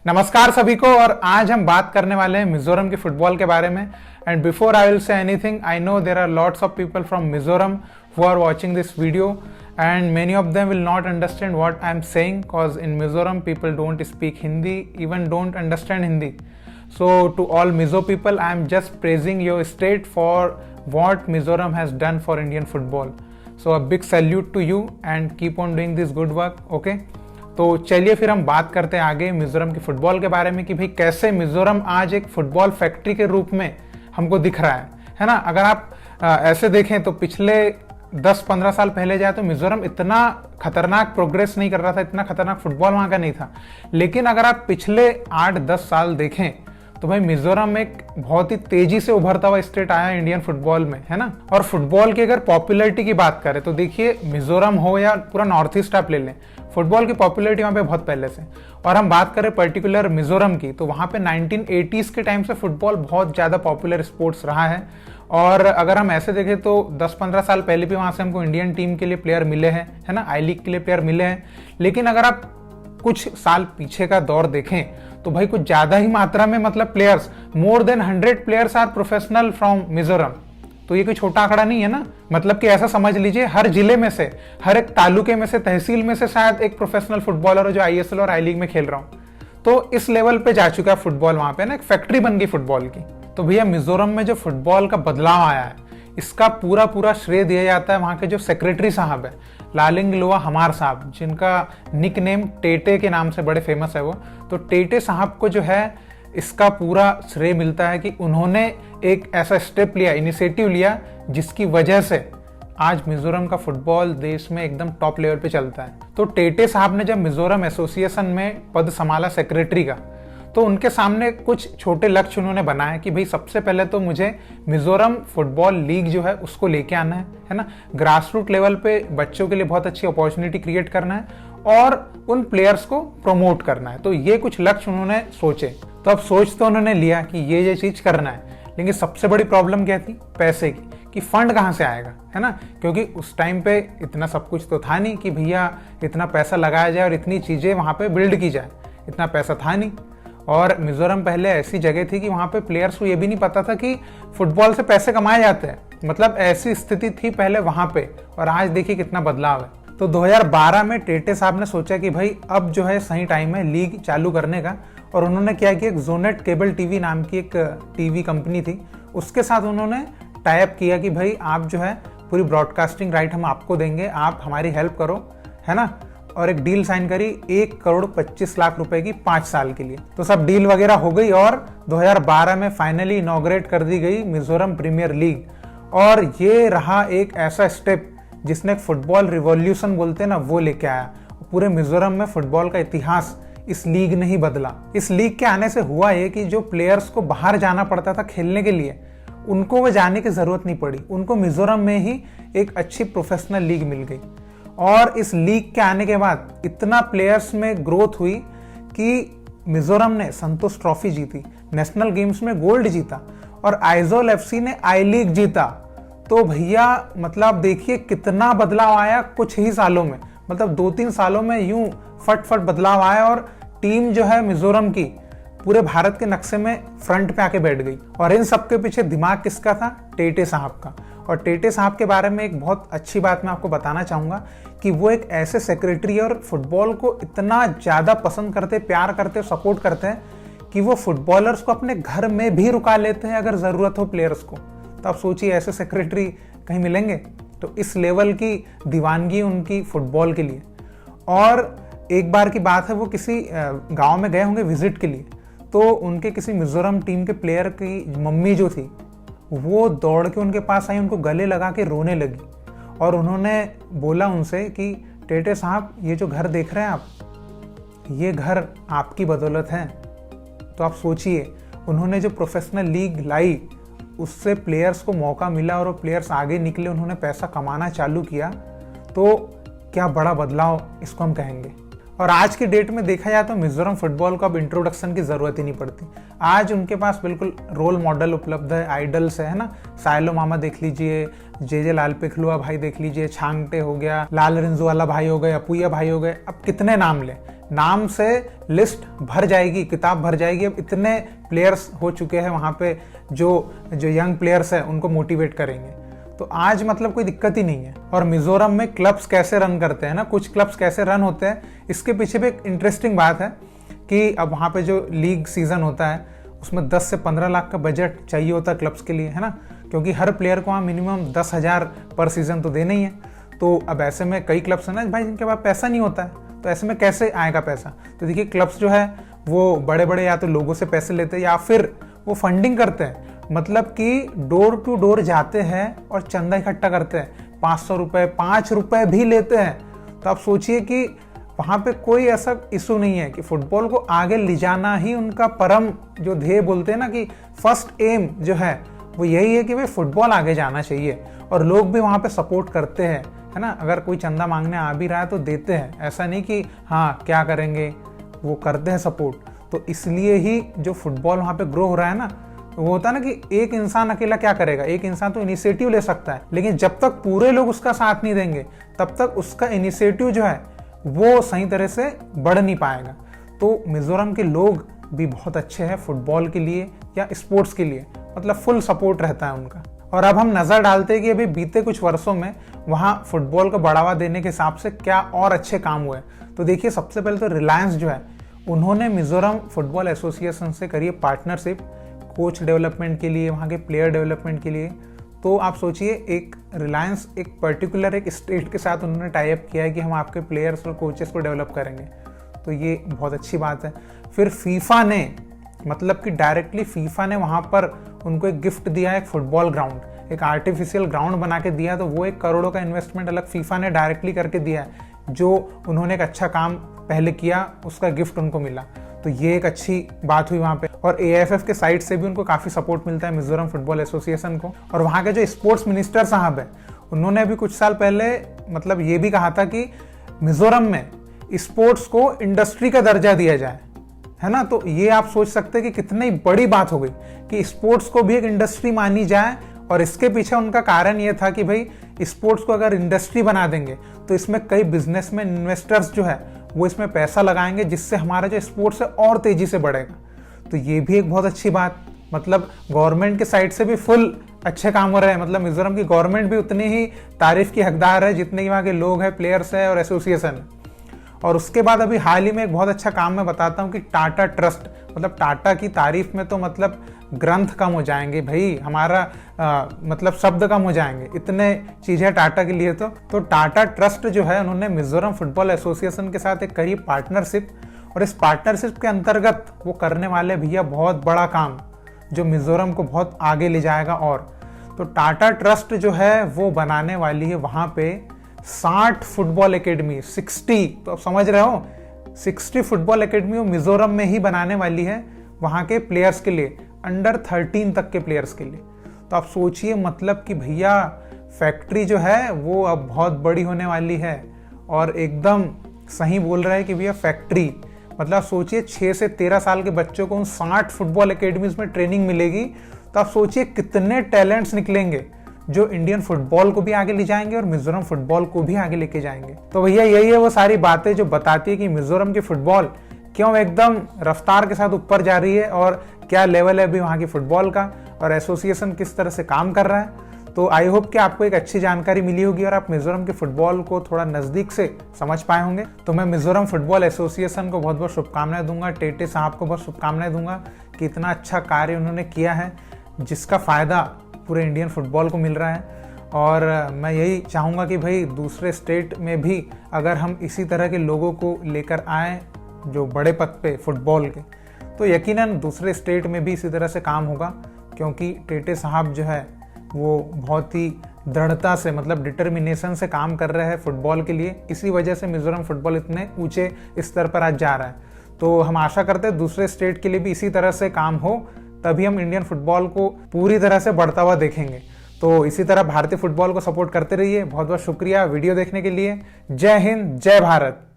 नमस्कार सभी को। और आज हम बात करने वाले हैं मिजोरम के फुटबॉल के बारे में। And before I will say anything, I know there are lots of people from Mizoram who are watching this video, and many of them will not understand what I am saying because in Mizoram people don't speak Hindi, even don't understand Hindi. So to all Mizo people, I am just praising your state for what Mizoram has done for Indian football. So a big salute to you and keep on doing this good work. Okay, तो चलिए फिर हम बात करते हैं आगे मिजोरम के football के बारे में कि भाई कैसे मिजोरम आज एक फुटबॉल फैक्ट्री के रूप में हमको दिख रहा है ना। अगर आप ऐसे देखें तो पिछले 10-15 साल पहले जाए तो मिजोरम इतना खतरनाक प्रोग्रेस नहीं कर रहा था, इतना खतरनाक फुटबॉल वहाँ का नहीं था। लेकिन अगर आप पिछले 8-10 साल देखें तो भाई मिजोरम एक बहुत ही तेजी से उभरता हुआ स्टेट आया इंडियन फुटबॉल में, है ना। और फुटबॉल की अगर पॉपुलैरिटी की बात करें तो देखिए मिजोरम हो या पूरा नॉर्थ ईस्ट आप ले लें, फुटबॉल की पॉपुलैरिटी वहाँ पे बहुत पहले से। और हम बात करें पर्टिकुलर मिजोरम की तो वहाँ पे 1980s के टाइम से फुटबॉल बहुत ज़्यादा पॉपुलर स्पोर्ट्स रहा है। और अगर हम ऐसे देखें तो 10-15 साल पहले भी वहाँ से हमको इंडियन टीम के लिए प्लेयर मिले हैं, है ना, आई लीग के लिए प्लेयर मिले हैं। लेकिन अगर आप कुछ साल पीछे का दौर देखें तो भाई कुछ ज़्यादा ही मात्रा में मतलब players, more than 100 players are professional from Mizoram. तो ये कोई छोटा आंकड़ा नहीं है ना। मतलब कि ऐसा समझ लीजिए हर जिले में से, हर एक तालुके में से, तहसील में से शायद एक प्रोफेशनल फुटबॉलर हो जो आईएसएल और आई लीग में खेल रहा हूँ। तो इस लेवल पे जा चुका है फुटबॉल वहाँ पे ना, एक फैक्ट्री बन गई फुटबॉल की। तो भैया मिजोरम में जो फुटबॉल का बदलाव आया है इसका पूरा श्रेय दिया जाता है वहाँ के जो सेक्रेटरी साहब है, लालिंगलुवा हमार साहब, जिनका निक नेम टेटे के नाम से बड़े फेमस है वो। तो टेटे साहब को जो है इसका पूरा श्रेय मिलता है कि उन्होंने एक ऐसा स्टेप लिया, इनिशिएटिव लिया, जिसकी वजह से आज मिजोरम का फुटबॉल देश में एकदम टॉप लेवल पे चलता है। तो टेटे साहब ने जब मिजोरम एसोसिएशन में पद संभाला सेक्रेटरी का, तो उनके सामने कुछ छोटे लक्ष्य उन्होंने बनाए कि भाई सबसे पहले तो मुझे मिजोरम फुटबॉल लीग जो है उसको लेके आना है ना, ग्रास रूट लेवल पे बच्चों के लिए बहुत अच्छी अपॉर्चुनिटी क्रिएट करना है और उन प्लेयर्स को प्रमोट करना है। तो ये कुछ लक्ष्य उन्होंने सोचे। तो अब सोच तो उन्होंने लिया कि ये चीज करना है, लेकिन सबसे बड़ी प्रॉब्लम क्या थी? पैसे की, कि फंड कहाँ से आएगा, है ना। क्योंकि उस टाइम पे इतना सब कुछ तो था नहीं कि भैया इतना पैसा लगाया जाए और इतनी चीजें वहाँ पे बिल्ड की जाए, इतना पैसा था नहीं। और मिजोरम पहले ऐसी जगह थी कि वहाँ पे प्लेयर्स को ये भी नहीं पता था कि फुटबॉल से पैसे कमाए जाते हैं। मतलब ऐसी स्थिति थी पहले वहाँ पे, और आज देखिए कितना बदलाव है। तो 2012 में टेटे साहब ने सोचा कि भाई अब जो है सही टाइम है लीग चालू करने का। और उन्होंने क्या किया, एक जोनेट केबल टीवी नाम की एक टीवी कंपनी थी, उसके साथ उन्होंने टाई अप किया कि भाई आप जो है पूरी ब्रॉडकास्टिंग राइट हम आपको देंगे, आप हमारी हेल्प करो, है ना। और एक डील साइन करी 1,25,00,000 रुपए की 5 साल के लिए। तो सब डील वगैरह हो गई और 2012 में फाइनली इनॉग्रेट कर दी गई मिजोरम प्रीमियर लीग। और ये रहा एक ऐसा स्टेप जिसने फुटबॉल रिवॉल्यूशन बोलते हैं ना, वो लेके आया। पूरे मिजोरम में फुटबॉल का इतिहास इस लीग ने ही बदला। इस लीग के आने से हुआ ये कि जो प्लेयर्स को बाहर जाना पड़ता था खेलने के लिए, उनको वो जाने की जरूरत नहीं पड़ी, उनको मिजोरम में ही एक अच्छी प्रोफेशनल लीग मिल गई। और इस लीग के आने के बाद इतना प्लेयर्स में ग्रोथ हुई कि मिजोरम ने संतोष ट्रॉफी जीती, नेशनल गेम्स में गोल्ड जीता, और आइजोल एफसी ने आई लीग जीता। तो भैया मतलब देखिए कितना बदलाव आया कुछ ही सालों में। मतलब 2-3 सालों में यूं फट बदलाव आया और टीम जो है मिजोरम की पूरे भारत के नक्शे में फ्रंट पे आके बैठ गई। और इन सबके पीछे दिमाग किसका था? टेटे साहब का। और टेटे साहब के बारे में एक बहुत अच्छी बात मैं आपको बताना चाहूँगा कि वो एक ऐसे सेक्रेटरी और फुटबॉल को इतना ज़्यादा पसंद करते, प्यार करते, सपोर्ट करते हैं कि वो फुटबॉलर्स को अपने घर में भी रुका लेते हैं अगर ज़रूरत हो प्लेयर्स को। तो आप सोचिए ऐसे सेक्रेटरी कहीं मिलेंगे? तो इस लेवल की दीवानगी उनकी फुटबॉल के लिए। और एक बार की बात है, वो किसी गाँव में गए होंगे विजिट के लिए, तो उनके किसी मिजोरम टीम के प्लेयर की मम्मी जो थी वो दौड़ के उनके पास आई, उनको गले लगा के रोने लगी। और उन्होंने बोला उनसे कि टेटे साहब ये जो घर देख रहे हैं आप, ये घर आपकी बदौलत है। तो आप सोचिए उन्होंने जो प्रोफेशनल लीग लाई उससे प्लेयर्स को मौका मिला और वो प्लेयर्स आगे निकले, उन्होंने पैसा कमाना चालू किया। तो क्या बड़ा बदलाव इसको हम कहेंगे। और आज की डेट में देखा जाए तो मिजोरम फुटबॉल को अब इंट्रोडक्शन की ज़रूरत ही नहीं पड़ती। आज उनके पास बिल्कुल रोल मॉडल उपलब्ध है, आइडल्स है ना। सायलो मामा देख लीजिए, जे लालपिखलुआ भाई देख लीजिए, छांगटे हो गया, लाल रिंजुवाला भाई हो गए, अपुया भाई हो गए। अब कितने नाम ले, नाम से लिस्ट भर जाएगी, किताब भर जाएगी। अब इतने प्लेयर्स हो चुके हैं वहाँ पे जो यंग प्लेयर्स हैं उनको मोटिवेट करेंगे। तो आज मतलब कोई दिक्कत ही नहीं है। और मिजोरम में क्लब्स कैसे रन करते हैं ना, कुछ क्लब्स कैसे रन होते हैं, इसके पीछे भी एक इंटरेस्टिंग बात है कि अब वहाँ पे जो लीग सीजन होता है उसमें 10 से 15 लाख का बजट चाहिए होता है क्लब्स के लिए, है ना, क्योंकि हर प्लेयर को वहाँ मिनिमम 10,000 पर सीजन तो देना ही है। तो अब ऐसे में कई क्लब्स हैं ना भाई जिनके पास पैसा नहीं होता है, तो ऐसे में कैसे आएगा पैसा। तो देखिए क्लब्स जो है वो बड़े बड़े या तो लोगों से पैसे लेते हैं या फिर वो फंडिंग करते हैं, मतलब कि डोर टू डोर जाते हैं और चंदा इकट्ठा करते हैं। 500 रुपये, 5 रुपये भी लेते हैं। तो आप सोचिए कि वहाँ पे कोई ऐसा इशू नहीं है कि फुटबॉल को आगे ले जाना ही उनका परम जो ध्येय बोलते हैं ना, कि फर्स्ट एम जो है वो यही है कि भाई फुटबॉल आगे जाना चाहिए। और लोग भी वहाँ पे सपोर्ट करते हैं, है ना। अगर कोई चंदा मांगने आ भी रहा है तो देते हैं, ऐसा नहीं कि हाँ क्या करेंगे, वो करते हैं सपोर्ट। तो इसलिए ही जो फुटबॉल वहाँ पे ग्रो हो रहा है ना, वो होता है ना कि एक इंसान अकेला क्या करेगा, एक इंसान तो इनिशिएटिव ले सकता है, लेकिन जब तक पूरे लोग उसका साथ नहीं देंगे तब तक उसका इनिशिएटिव जो है वो सही तरह से बढ़ नहीं पाएगा। तो मिजोरम के लोग भी बहुत अच्छे हैं फुटबॉल के लिए या स्पोर्ट्स के लिए, मतलब फुल सपोर्ट रहता है उनका। और अब हम नज़र डालते हैं कि अभी बीते कुछ वर्षों में वहाँ फुटबॉल को बढ़ावा देने के हिसाब से क्या और अच्छे काम हुए। तो देखिए सबसे पहले तो रिलायंस जो है उन्होंने मिजोरम फुटबॉल एसोसिएशन से करी पार्टनरशिप कोच डेवलपमेंट के लिए, वहाँ के प्लेयर डेवलपमेंट के लिए। तो आप सोचिए एक रिलायंस एक पर्टिकुलर एक स्टेट के साथ उन्होंने टाई अप किया है कि हम आपके प्लेयर्स और कोचेस को डेवलप करेंगे, तो ये बहुत अच्छी बात है। फिर फीफा ने मतलब कि डायरेक्टली फीफा ने वहाँ पर उनको एक गिफ्ट दिया है, एक फुटबॉल ग्राउंड, एक आर्टिफिशियल ग्राउंड बना के दिया। तो वो 1 करोड़ का इन्वेस्टमेंट अलग फीफा ने डायरेक्टली करके दिया है, जो उन्होंने एक अच्छा काम पहले किया उसका गिफ्ट उनको मिला। तो ये एक अच्छी बात हुई वहाँ पे। और AIFF के साइड से भी उनको काफ़ी सपोर्ट मिलता है मिजोरम फुटबॉल एसोसिएशन को। और वहाँ के जो स्पोर्ट्स मिनिस्टर साहब हैं उन्होंने अभी कुछ साल पहले मतलब ये भी कहा था कि मिजोरम में स्पोर्ट्स को इंडस्ट्री का दर्जा दिया जाए, है ना। तो ये आप सोच सकते हैं कि कितनी बड़ी बात हो गई कि स्पोर्ट्स को भी एक इंडस्ट्री मानी जाए। और इसके पीछे उनका कारण ये था कि भाई स्पोर्ट्स को अगर इंडस्ट्री बना देंगे तो इसमें कई बिजनेसमैन इन्वेस्टर्स जो है वो इसमें पैसा लगाएंगे, जिससे हमारा जो स्पोर्ट्स है और तेजी से बढ़ेगा। तो ये भी एक बहुत अच्छी बात, मतलब गवर्नमेंट के साइड से भी फुल अच्छे काम हो रहे हैं। मतलब मिजोरम की गवर्नमेंट भी उतनी ही तारीफ की हकदार है जितने कि वहाँ के लोग हैं, प्लेयर्स हैं और एसोसिएशन है। और उसके बाद अभी हाल ही में एक बहुत अच्छा काम मैं बताता हूँ कि टाटा ट्रस्ट, मतलब टाटा की तारीफ में तो मतलब ग्रंथ कम हो जाएंगे भाई, हमारा मतलब शब्द कम हो जाएंगे, इतने चीज़ें टाटा के लिए। तो टाटा ट्रस्ट जो है उन्होंने मिजोरम फुटबॉल एसोसिएशन के साथ एक करी पार्टनरशिप। और इस पार्टनरशिप के अंतर्गत वो करने वाले भैया बहुत बड़ा काम जो मिजोरम को बहुत आगे ले जाएगा। और तो टाटा ट्रस्ट जो है वो बनाने वाली है वहाँ पे 60 फुटबॉल एकेडमी, 60, तो आप समझ रहे हो 60 फुटबॉल एकेडमी वो मिजोरम में ही बनाने वाली है वहाँ के प्लेयर्स के लिए, अंडर 13 तक के प्लेयर्स के लिए। तो आप सोचिए मतलब कि भैया फैक्ट्री जो है वो अब बहुत बड़ी होने वाली है। और एकदम सही बोल रहा है कि भैया फैक्ट्री, मतलब सोचिए 6 से 13 साल के बच्चों को उन 60 फुटबॉल एकेडमीज में ट्रेनिंग मिलेगी। तो आप सोचिए कितने टैलेंट्स निकलेंगे जो इंडियन फुटबॉल को भी आगे ले जाएंगे और मिजोरम फुटबॉल को भी आगे लेके जाएंगे। तो भैया यही है वो सारी बातें जो बताती है कि मिजोरम की फुटबॉल क्यों एकदम रफ्तार के साथ ऊपर जा रही है और क्या लेवल है अभी वहाँ की फुटबॉल का और एसोसिएशन किस तरह से काम कर रहा है। तो आई होप कि आपको एक अच्छी जानकारी मिली होगी और आप मिजोरम के फुटबॉल को थोड़ा नज़दीक से समझ पाए होंगे। तो मैं मिजोरम फुटबॉल एसोसिएशन को बहुत बहुत शुभकामनाएं दूंगा, टेटे साहब को बहुत शुभकामनाएं दूंगा कि इतना अच्छा कार्य उन्होंने किया है जिसका फ़ायदा पूरे इंडियन फुटबॉल को मिल रहा है। और मैं यही चाहूँगा कि भाई दूसरे स्टेट में भी अगर हम इसी तरह के लोगों को लेकर आएँ जो बड़े पद पे फुटबॉल के, तो यकीनन दूसरे स्टेट में भी इसी तरह से काम होगा, क्योंकि टेटे साहब जो है वो बहुत ही दृढ़ता से मतलब डिटर्मिनेशन से काम कर रहे हैं फुटबॉल के लिए। इसी वजह से मिजोरम फुटबॉल इतने ऊंचे स्तर पर आज जा रहा है। तो हम आशा करते हैं दूसरे स्टेट के लिए भी इसी तरह से काम हो, तभी हम इंडियन फुटबॉल को पूरी तरह से बढ़ता हुआ देखेंगे। तो इसी तरह भारतीय फुटबॉल को सपोर्ट करते रहिए। बहुत बहुत शुक्रिया वीडियो देखने के लिए। जय हिंद, जय भारत।